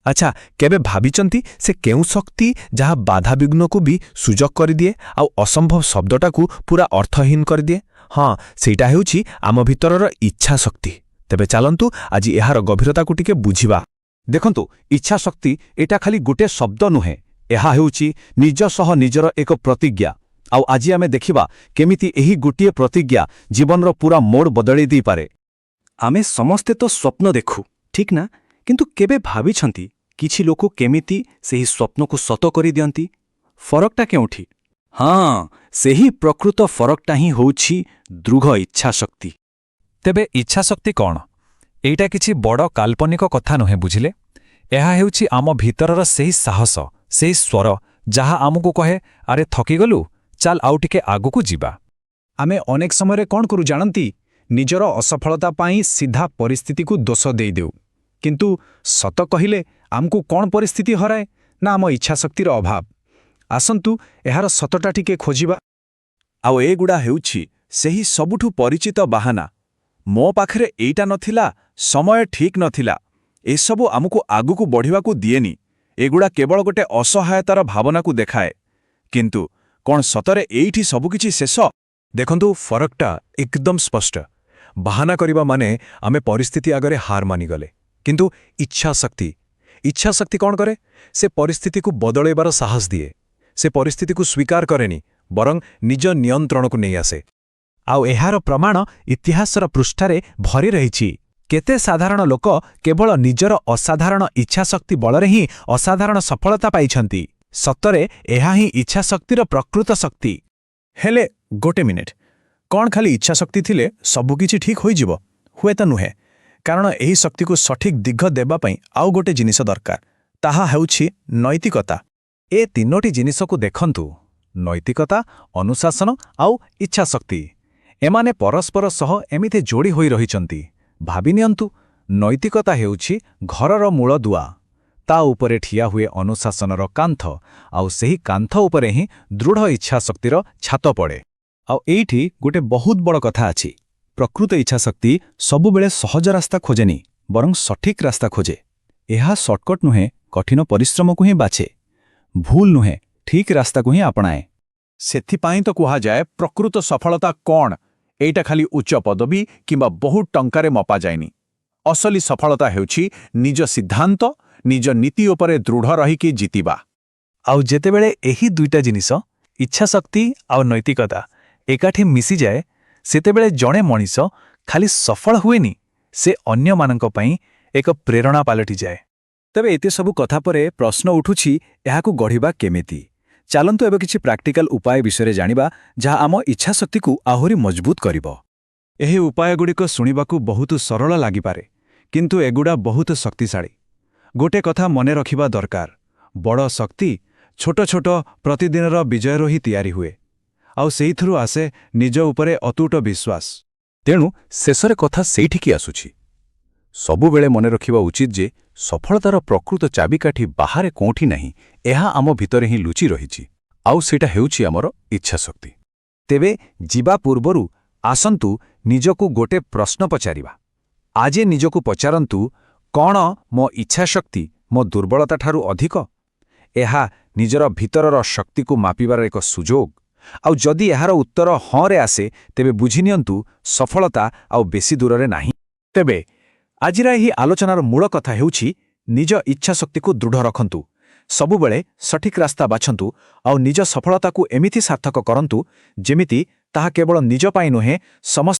ଆଚ୍ଛା, କେବେ ଭାବିଛନ୍ତି ସେ କେଉଁ ଶକ୍ତି ଯାହା ବାଧାବିଘ୍ନକୁ ବି ସୁଯୋଗ କରିଦିଏ ଆଉ ଅସମ୍ଭବ ଶବ୍ଦଟାକୁ ପୁରା ଅର୍ଥହୀନ କରିଦିଏ? ହଁ, ସେଇଟା ହେଉଛି ଆମ ଭିତରର ଇଚ୍ଛା ଶକ୍ତି। ତେବେ ଚାଲନ୍ତୁ ଆଜି ଏହାର ଗଭୀରତାକୁ ଟିକେ ବୁଝିବା। ଦେଖନ୍ତୁ, ଇଚ୍ଛାଶକ୍ତି ଏଇଟା ଖାଲି ଗୋଟେ ଶବ୍ଦ ନୁହେଁ, ଏହା ହେଉଛି ନିଜ ସହ ନିଜର ଏକ ପ୍ରତିଜ୍ଞା। ଆଉ ଆଜି ଆମେ ଦେଖିବା କେମିତି ଏହି ଗୋଟିଏ ପ୍ରତିଜ୍ଞା ଜୀବନର ପୁରା ମୋଡ଼ ବଦଳେଇ ଦେଇପାରେ। ଆମେ ସମସ୍ତେ ତ ସ୍ୱପ୍ନ ଦେଖୁ, ଠିକ୍ ନା? କିନ୍ତୁ କେବେ ଭାବିଛନ୍ତି କିଛି ଲୋକ କେମିତି ସେହି ସ୍ୱପ୍ନକୁ ସତ କରିଦିଅନ୍ତି? ଫରକଟା କେଉଁଠି? ହଁ, ସେହି ପ୍ରକୃତ ଫରକଟା ହିଁ ହେଉଛି ଦୃଢ଼ ଇଚ୍ଛାଶକ୍ତି। ତେବେ ଇଚ୍ଛାଶକ୍ତି କ'ଣ? ଏଇଟା କିଛି ବଡ଼ କାଳ୍ପନିକ କଥା ନୁହେଁ, ବୁଝିଲେ? ଏହା ହେଉଛି ଆମ ଭିତରର ସେହି ସାହସ, ସେହି ସ୍ୱର ଯାହା ଆମକୁ କହେ, ଆରେ ଥକିଗଲୁ, ଚାଲ ଆଉ ଟିକେ ଆଗକୁ ଯିବା। ଆମେ ଅନେକ ସମୟରେ କ'ଣ କରୁ ଜାଣନ୍ତି? ନିଜର ଅସଫଳତା ପାଇଁ ସିଧା ପରିସ୍ଥିତିକୁ ଦୋଷ ଦେଇଦେଉ। କିନ୍ତୁ ସତ କହିଲେ ଆମକୁ କ'ଣ ପରିସ୍ଥିତି ହରାଏ? ନା ଆମ ଇଚ୍ଛାଶକ୍ତିର ଅଭାବ। ଆସନ୍ତୁ ଏହାର ସତଟା ଟିକେ ଖୋଜିବା। ଆଉ ଏଗୁଡ଼ା ହେଉଛି ସେହି ସବୁଠୁ ପରିଚିତ ବାହାନା। ମୋ ପାଖରେ ଏଇଟା ନଥିଲା, ସମୟ ଠିକ୍ ନଥିଲା। ଏସବୁ ଆମକୁ ଆଗକୁ ବଢ଼ିବାକୁ ଦିଏନି। ଏଗୁଡ଼ା କେବଳ ଗୋଟେ ଅସହାୟତାର ଭାବନାକୁ ଦେଖାଏ। କିନ୍ତୁ କ'ଣ ସତରେ ଏଇଠି ସବୁକିଛି ଶେଷ? ଦେଖନ୍ତୁ, ଫରକଟା ଏକଦମ ସ୍ପଷ୍ଟ। ବାହାନା କରିବା ମାନେ ଆମେ ପରିସ୍ଥିତି ଆଗରେ ହାର ମାନିଗଲେ। କିନ୍ତୁ ଇଚ୍ଛାଶକ୍ତି କ'ଣ କରେ? ସେ ପରିସ୍ଥିତିକୁ ବଦଳାଇବାର ସାହସ ଦିଏ। ସେ ପରିସ୍ଥିତିକୁ ସ୍ୱୀକାର କରେନି, ବରଂ ନିଜ ନିୟନ୍ତ୍ରଣକୁ ନେଇ ଆସେ। ଆଉ ଏହାର ପ୍ରମାଣ ଇତିହାସର ପୃଷ୍ଠାରେ ଭରି ରହିଛି। କେତେ ସାଧାରଣ ଲୋକ କେବଳ ନିଜର ଅସାଧାରଣ ଇଚ୍ଛାଶକ୍ତି ବଳରେ ହିଁ ଅସାଧାରଣ ସଫଳତା ପାଇଛନ୍ତି। ସତରେ ଏହା ହିଁ ଇଚ୍ଛାଶକ୍ତିର ପ୍ରକୃତ ଶକ୍ତି। ହେଲେ ଗୋଟେ ମିନିଟ୍, କ'ଣ ଖାଲି ଇଚ୍ଛାଶକ୍ତି ଥିଲେ ସବୁକିଛି ଠିକ୍ ହୋଇଯିବ? ହୁଏତ ନୁହେଁ, କାରଣ ଏହି ଶକ୍ତିକୁ ସଠିକ୍ ଦିଗ ଦେବା ପାଇଁ ଆଉ ଗୋଟେ ଜିନିଷ ଦରକାର। ତାହା ହେଉଛି ନୈତିକତା। ଏ ତିନୋଟି ଜିନିଷକୁ ଦେଖନ୍ତୁ, ନୈତିକତା, ଅନୁଶାସନ ଆଉ ଇଚ୍ଛାଶକ୍ତି। ଏମାନେ ପରସ୍ପର ସହ ଏମିତି ଯୋଡ଼ି ହୋଇ ରହିଛନ୍ତି। ଭାବିନିଅନ୍ତୁ, ନୈତିକତା ହେଉଛି ଘରର ମୂଳଦୁଆ। ତା ଉପରେ ଠିଆ ହୁଏ ଅନୁଶାସନର କାନ୍ଥ, ଆଉ ସେହି କାନ୍ଥ ଉପରେ ହିଁ ଦୃଢ଼ ଇଚ୍ଛାଶକ୍ତିର ଛାତ ପଡ଼େ। ଆଉ ଏଇଠି ଗୋଟେ ବହୁତ ବଡ଼ କଥା ଅଛି। ପ୍ରକୃତ ଇଚ୍ଛାଶକ୍ତି ସବୁବେଳେ ସହଜ ରାସ୍ତା ଖୋଜେନି, ବରଂ ସଠିକ୍ ରାସ୍ତା ଖୋଜେ। ଏହା ସର୍ଟକଟ୍ ନୁହେଁ, କଠିନ ପରିଶ୍ରମକୁ ହିଁ ବାଛେ। ଭୁଲ ନୁହେଁ, ଠିକ୍ ରାସ୍ତାକୁ ହିଁ ଆପଣାଏ। ସେଥିପାଇଁ ତ କୁହାଯାଏ, ପ୍ରକୃତ ସଫଳତା କ'ଣ? ଏଇଟା ଖାଲି ଉଚ୍ଚ ପଦବୀ କିମ୍ବା ବହୁତ ଟଙ୍କାରେ ମପାଯାଏନି। ଅସଲି ସଫଳତା ହେଉଛି ନିଜ ସିଦ୍ଧାନ୍ତ, ନିଜ ନୀତି ଉପରେ ଦୃଢ଼ ରହିକି ଜିତିବା। ଆଉ ଯେତେବେଳେ ଏହି ଦୁଇଟା ଜିନିଷ, ଇଚ୍ଛାଶକ୍ତି ଆଉ ନୈତିକତା, ଏକାଠି ମିଶିଯାଏ, ସେତେବେଳେ ଜଣେ ମଣିଷ ଖାଲି ସଫଳ ହୁଏନି, ସେ ଅନ୍ୟମାନଙ୍କ ପାଇଁ ଏକ ପ୍ରେରଣା ପାଲଟିଯାଏ। ତେବେ ଏତେ ସବୁ କଥା ପରେ ପ୍ରଶ୍ନ ଉଠୁଛି, ଏହାକୁ ଗଢ଼ିବା କେମିତି? ଚାଲନ୍ତୁ ଏବେ କିଛି ପ୍ରାକ୍ଟିକାଲ ଉପାୟ ବିଷୟରେ ଜାଣିବା, ଯାହା ଆମ ଇଚ୍ଛାଶକ୍ତିକୁ ଆହୁରି ମଜବୁତ କରିବ। ଏହି ଉପାୟଗୁଡ଼ିକ ଶୁଣିବାକୁ ବହୁତ ସରଳ ଲାଗିପାରେ, କିନ୍ତୁ ଏଗୁଡ଼ା ବହୁତ ଶକ୍ତିଶାଳୀ। ଗୋଟେ କଥା ମନେ ରଖିବା ଦରକାର, ବଡ଼ ଶକ୍ତି ଛୋଟ ଛୋଟ ପ୍ରତିଦିନର ବିଜୟରୁ ହିଁ ତିଆରି ହୁଏ। ଆଉ ସେଇଥିରୁ ଆସେ ନିଜ ଉପରେ ଅତୁଟ ବିଶ୍ୱାସ। ତେଣୁ ଶେଷରେ କଥା ସେଇଠିକି ଆସୁଛି। ସବୁବେଳେ ମନେ ରଖିବା ଉଚିତ ଯେ ସଫଳତାର ପ୍ରକୃତ ଚାବିକାଠି ବାହାରେ କୋଉଠି ନାହିଁ, ଏହା ଆମ ଭିତରେ ହିଁ ଲୁଚି ରହିଛି। ଆଉ ସେଇଟା ହେଉଛି ଆମର ଇଚ୍ଛାଶକ୍ତି। ତେବେ ଯିବା ପୂର୍ବରୁ ଆସନ୍ତୁ ନିଜକୁ ଗୋଟେ ପ୍ରଶ୍ନ ପଚାରିବା। ଆଜି ନିଜକୁ ପଚାରନ୍ତୁ, କ'ଣ ମୋ ଇଚ୍ଛାଶକ୍ତି ମୋ ଦୁର୍ବଳତାଠାରୁ ଅଧିକ? ଏହା ନିଜର ଭିତରର ଶକ୍ତିକୁ ମାପିବାର ଏକ ସୁଯୋଗ। ଆଉ ଯଦି ଏହାର ଉତ୍ତର ହଁରେ ଆସେ, ତେବେ ବୁଝିନିଅନ୍ତୁ ସଫଳତା ଆଉ ବେଶୀ ଦୂରରେ ନାହିଁ। ତେବେ ଆଜିର ଏହି ଆଲୋଚନାର ମୂଳ କଥା ହେଉଛି, ନିଜ ଇଚ୍ଛାଶକ୍ତିକୁ ଦୃଢ଼ ରଖନ୍ତୁ। ସବୁବେଳେ ସଠିକ୍ ରାସ୍ତା ବାଛନ୍ତୁ ଆଉ ନିଜ ସଫଳତାକୁ ଏମିତି ସାର୍ଥକ କରନ୍ତୁ, ଯେମିତି ତାହା କେବଳ ନିଜ ପାଇଁ ନୁହେଁ, ସମସ୍ତ